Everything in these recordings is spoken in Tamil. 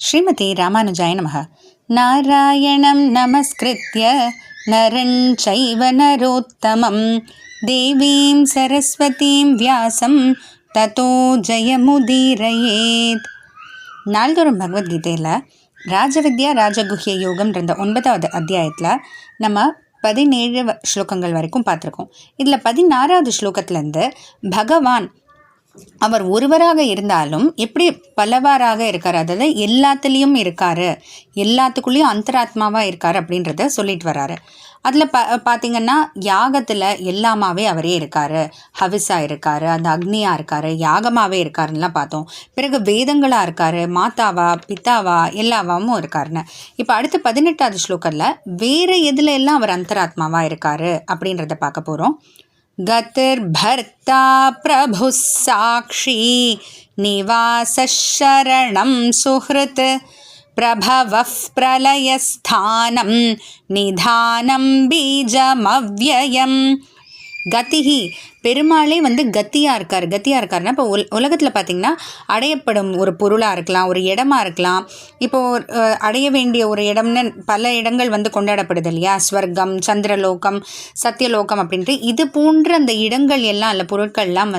ஸ்ரீமதி ராமானுஜாய நமः. நாராயணம் நமஸ்கிருத்ய நரஞ் சைவ நரோத்தமம் தேவீம் சரஸ்வதீம் வியாசம் ததோ ஜெயமுதீரயேத். நாள்தோறும் பகவத்கீதையில் ராஜவித்யா ராஜகுஹ்ய யோகம்ன்ற 9வது அத்தியாயத்தில் நம்ம 17 ஸ்லோகங்கள் வரைக்கும் பார்த்துருக்கோம். இதில் 16வது ஸ்லோகத்துலேருந்து பகவான் அவர் ஒருவராக இருந்தாலும் எப்படி பலவாறாக இருக்கார், அதாவது எல்லாத்துலேயும் இருக்கார், எல்லாத்துக்குள்ளேயும் அந்தராத்மாவாக இருக்கார் அப்படின்றத சொல்லிட்டு வர்றாரு. அதில் பார்த்திங்கன்னா யாகத்தில் எல்லாமாவே அவரே இருக்கார், ஹவிஸாக இருக்கார், அந்த அக்னியாக இருக்கார், யாகமாகவே இருக்காருன்னெலாம் பார்த்தோம். பிறகு வேதங்களாக இருக்கார், மாதாவா பிதாவா எல்லாவாவும் இருக்காருன்னு. இப்போ அடுத்து 18வது ஸ்லோகத்தில் வேறு எதில் எல்லாம் அவர் அந்தராத்மாவாக இருக்கார் அப்படின்றத பார்க்க போகிறோம். கதிர் பர்த்தா பிரபு சாட்சி நிவாசரணம் சுஹ்ருத் பிரபவஃ பிரலயஸ்தானம் நிதானம் பீஜமவ்யயம். கதிஹி பெருமாளே கத்தியாக இருக்காருன்னா இப்போ உலகத்தில் பார்த்திங்கன்னா அடையப்படும் ஒரு பொருளாக இருக்கலாம், ஒரு இடமா இருக்கலாம். இப்போது அடைய வேண்டிய ஒரு இடம்னு பல இடங்கள் கொண்டாடப்படுது இல்லையா, ஸ்வர்க்கம், சந்திரலோகம், சத்தியலோகம் அப்படின்ட்டு. இது போன்ற அந்த இடங்கள் எல்லாம் இல்லை பொருட்கள்லாம்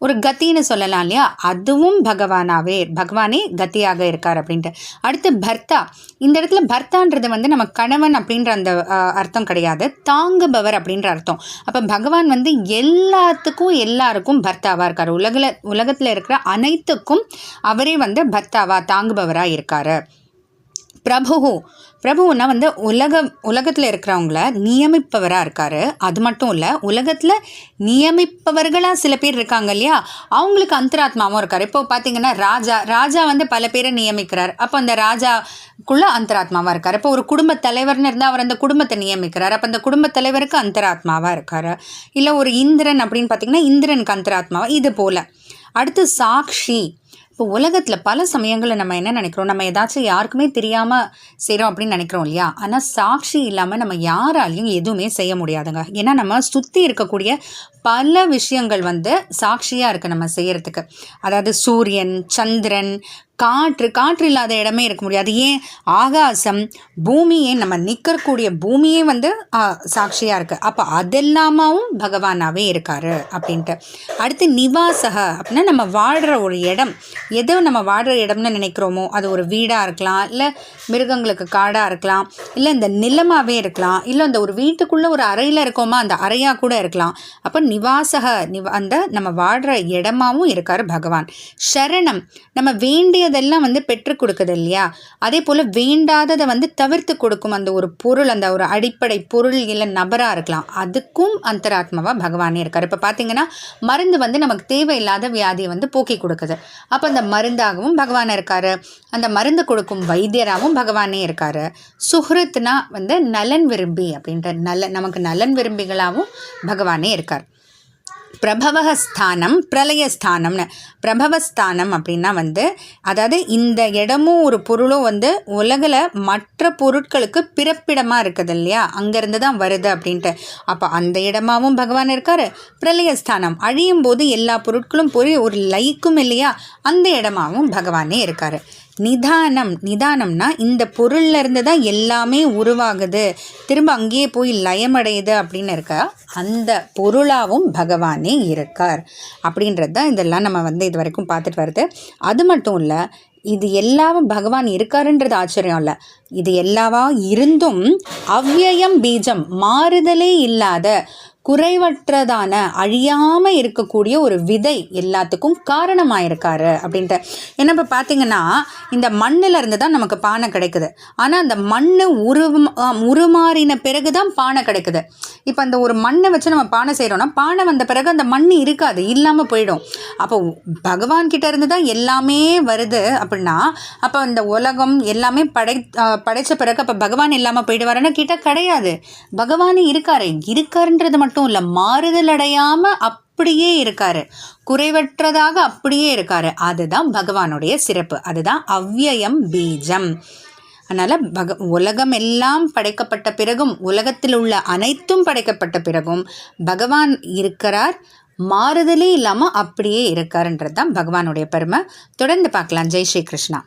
ஒரு கத்தின்னு சொல்லலாம் இல்லையா, அதுவும் பகவானே கத்தியாக இருக்கார் அப்படின்ட்டு. அடுத்து பர்த்தா, இந்த இடத்துல பர்த்தான்றது நம்ம கணவன் அப்படின்ற அந்த அர்த்தம் கிடையாது, தாங்குபவர் அப்படின்ற அர்த்தம். அப்போ பகவான் எல்லாருக்கும் பர்த்தாவாக இருக்கார். உலகத்தில் இருக்கிற அனைத்துக்கும் அவரே பர்த்தாவா தாங்குபவராக இருக்கார். பிரபுன்னா உலகத்தில் இருக்கிறவங்கள நியமிப்பவராக இருக்கார். அது மட்டும் இல்லை, உலகத்தில் நியமிப்பவர்களாக சில பேர் இருக்காங்க இல்லையா, அவங்களுக்கு அந்தராத்மாவும் இருக்கார். இப்போ பார்த்தீங்கன்னா ராஜா பல பேரை நியமிக்கிறார். அப்போ அந்த ராஜாக்குள்ளே அந்தராத்மாவாக இருக்கார். இப்போ ஒரு குடும்ப தலைவர்னு இருந்தால் அவர் அந்த குடும்பத்தை நியமிக்கிறார். அப்போ அந்த குடும்ப தலைவருக்கு அந்தராத்மாவாக இருக்கார். இல்லை ஒரு இந்திரன் அப்படின்னு பார்த்தீங்கன்னா இந்திரனுக்கு அந்தராத்மாவாக, இது போல். அடுத்து சாட்சி. இப்போ உலகத்தில் பல சமயங்களில் நம்ம என்ன நினைக்கிறோம், நம்ம ஏதாச்சும் யாருக்குமே தெரியாமல் செய்கிறோம் அப்படின்னு நினைக்கிறோம் இல்லையா. ஆனால் சாட்சி இல்லாமல் நம்ம யாராலையும் எதுவுமே செய்ய முடியாதுங்க. ஏன்னா நம்ம சுற்றி இருக்கக்கூடிய பல விஷயங்கள் சாட்சியாக இருக்குது நம்ம செய்கிறதுக்கு. அதாவது சூரியன், சந்திரன், காற்று இல்லாத இடமே இருக்க முடியாது. ஏன் ஆகாசம், பூமியே, நம்ம நிற்கக்கூடிய பூமியே சாட்சியாக இருக்குது. அப்போ அதெல்லாமாவும் பகவானாகவே இருக்கார் அப்படின்ட்டு. அடுத்து நிவாசக அப்படின்னா நம்ம வாழ்கிற ஒரு இடம், எதோ நம்ம வாழ்கிற இடம்னு நினைக்கிறோமோ அது ஒரு வீடாக இருக்கலாம், இல்லை மிருகங்களுக்கு காடாக இருக்கலாம், இல்லை இந்த நிலமாகவே இருக்கலாம், இல்லை அந்த ஒரு வீட்டுக்குள்ளே ஒரு அறையில் இருக்கோமா அந்த அறையாக கூட இருக்கலாம். அப்போ நிவாசக அந்த நம்ம வாழ்கிற இடமாவும் இருக்கார் பகவான். சரணம், நம்ம வேண்டியதெல்லாம் பெற்றுக் கொடுக்குது இல்லையா, அதே போல் வேண்டாததை தவிர்த்து கொடுக்கும் அந்த ஒரு பொருள், அந்த ஒரு அடிப்படை பொருள் இல்லை நபராக இருக்கலாம், அதுக்கும் அந்தராத்மாவாக பகவானே இருக்கார். இப்போ பார்த்தீங்கன்னா மருந்து நமக்கு தேவையில்லாத வியாதியை போக்கி கொடுக்குது. அப்போ அந்த மருந்தாகவும் பகவான் இருக்கார், அந்த மருந்து கொடுக்கும் வைத்தியராகவும் பகவானே இருக்கார். சுஹ்ருத்னா நலன் விரும்பி அப்படின்ற நமக்கு நலன் விரும்பிகளாகவும் பகவானே இருக்கார். பிரபவஸ்தானம் பிரளயஸ்தானம்னு. பிரபவஸ்தானம் அப்படின்னா அதாவது இந்த இடமும் ஒரு பொருளும் உலகில் மற்ற பொருட்களுக்கு பிறப்பிடமாக இருக்குது இல்லையா, அங்கேருந்து தான் வருது அப்படின்ட்டு. அப்போ அந்த இடமாவும் பகவான் இருக்கார். பிரளயஸ்தானம், அழியும் போது எல்லா பொருட்களும் போய் ஒரு லைக்கும் இல்லையா, அந்த இடமாவும் பகவானே இருக்கார். நிதானம்னா இந்த பொருள்ல இருந்து தான் எல்லாமே உருவாகுது, திரும்ப அங்கேயே போய் லயமடையுது அப்படின்னு இருக்க, அந்த பொருளாகவும் பகவானே இருக்கார் அப்படின்றது தான் இதெல்லாம் நம்ம இது வரைக்கும் பார்த்துட்டு வருது. அது மட்டும் இல்லை, இது எல்லாவும் பகவான் இருக்காருன்றது ஆச்சரியம் இல்லை, இது எல்லாவா இருந்தும் அவ்யயம் பீஜம், மாறுதலே இல்லாத குறைவற்றதான அழியாமல் இருக்கக்கூடிய ஒரு விதை எல்லாத்துக்கும் காரணமாக இருக்காரு அப்படின்ட்டு. ஏன்னா இப்போ பார்த்தீங்கன்னா இந்த மண்ணில் இருந்து தான் நமக்கு பானை கிடைக்குது, ஆனால் அந்த மண் உருமாறின பிறகு தான் பானை கிடைக்குது. இப்போ அந்த ஒரு மண்ணை வச்சு நம்ம பானை செய்கிறோன்னா பானை வந்த பிறகு அந்த மண் இருக்காது, இல்லாமல் போயிடும். அப்போ பகவான்கிட்ட இருந்து தான் எல்லாமே வருது அப்படின்னா, அப்போ இந்த உலகம் எல்லாமே படைத்த பிறகு அப்போ பகவான் இல்லாமல் போயிடுவாருன்னு கேட்டால் கிடையாது, பகவானே இருக்காருன்றது மட்டும் இல்லை, மாறுதல் அடையாம அப்படியே இருக்காரு, குறைவற்றதாக அப்படியே இருக்காரு. அதுதான் பகவானுடைய சிறப்பு, அதுதான் அவ்யயம் பீஜம். அதனால் உலகம் எல்லாம் படைக்கப்பட்ட பிறகும், உலகத்தில் உள்ள அனைத்தும் படைக்கப்பட்ட பிறகும் பகவான் இருக்கிறார், மாறுதலே இல்லாமல் அப்படியே இருக்காருன்றது தான் பகவானுடைய பெருமை. தொடர்ந்து பார்க்கலாம். ஜெய் ஸ்ரீ கிருஷ்ணா.